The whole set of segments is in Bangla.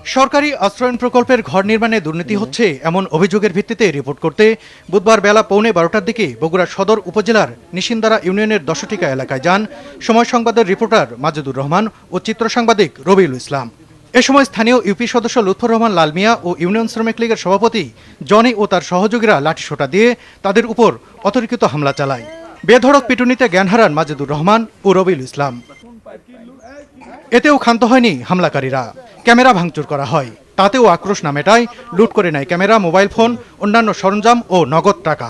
সরকারি আশ্রয়ণ প্রকল্পের ঘর নির্মাণে দুর্নীতি হচ্ছে এমন অভিযোগের ভিত্তিতে রিপোর্ট করতে বুধবার বেলা 12:15টার দিকে বগুড়া সদর উপজেলার নিশিন্দারা ইউনিয়নের দশটিকা এলাকায় যান সময় সংবাদের রিপোর্টার মাজেদুর রহমান ও চিত্র সাংবাদিক রবিউল ইসলাম। এ সময় স্থানীয় ইউপি সদস্য লুৎফর রহমান লাল মিয়া ও ইউনিয়ন শ্রমিক লীগের সভাপতি জনি ও তার সহযোগীরা লাঠিসোঁটা দিয়ে তাদের উপর অতর্কিত হামলা চালায়। বেধড়ক পিটুনিতে জ্ঞান হারান মাজেদুর রহমান ও রবিউল ইসলাম। এতেও ক্ষান্ত হয়নি হামলাকারীরা, ক্যামেরা ভাঙচুর করা হয়। তাতেও আক্রোশ না মেটায় লুট করে নেয় ক্যামেরা, মোবাইল ফোন, অন্যান্য সরঞ্জাম ও নগদ টাকা।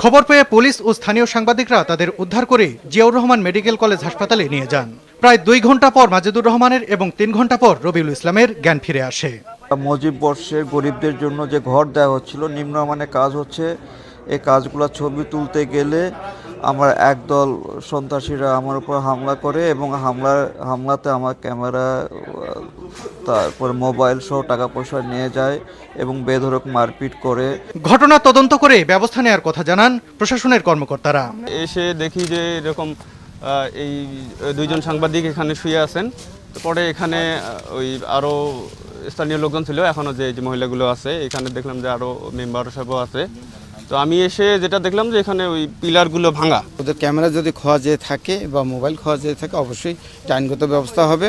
খবর পেয়ে পুলিশ ও স্থানীয় সাংবাদিকরা তাদের উদ্ধার করে জিয়াউর রহমান মেডিকেল কলেজ হাসপাতালে নিয়ে যান। প্রায় 2 ঘন্টা পর মাজেদুর রহমানের এবং 3 ঘন্টা পর রবিউল ইসলামের জ্ঞান ফিরে আসে। মুজিব বর্ষের গরিবদের জন্য যে ঘর দেওয়া হচ্ছিল, নিম্নমানের কাজ হচ্ছে, এই কাজগুলো ছবি তুলতে গেলে আমার একদল সন্ত্রাসীরা আমার উপর হামলা করে এবং হামলাতে আমার ক্যামেরা, তারপর মোবাইল সহ টাকা পয়সা নিয়ে যায় এবং বেধড়ক মারপিট করে। ঘটনা তদন্ত করে ব্যবস্থা নেওয়ার কথা জানান প্রশাসনের কর্মকর্তারা। এসে দেখি যে এরকম এই 2 জন সাংবাদিক এখানে শুয়ে আছেন। পরে এখানে ওই আরও স্থানীয় লোকজন ছিল, এখনও যে মহিলাগুলো আছে এখানে দেখলাম যে আরও মেম্বার সাহেবও আছে। তো আমি এসে যেটা দেখলাম যে এখানে ওই পিলারগুলো ভাঙা। ওদের ক্যামেরা যদি খোয়া যেয়ে থাকে বা মোবাইল খোয়া যেয়ে থাকে অবশ্যই আইনগত ব্যবস্থা হবে।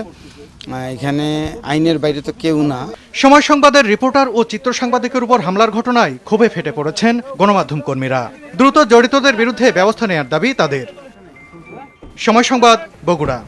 এখানে আইনের বাইরে তো কেউ না। সময় সংবাদের রিপোর্টার ও চিত্র সাংবাদিকের উপর হামলার ঘটনায় ক্ষোভে ফেটে পড়েছেন গণমাধ্যম কর্মীরা। দ্রুত জড়িতদের বিরুদ্ধে ব্যবস্থা নেওয়ার দাবি তাদের। সময় সংবাদ, বগুড়া।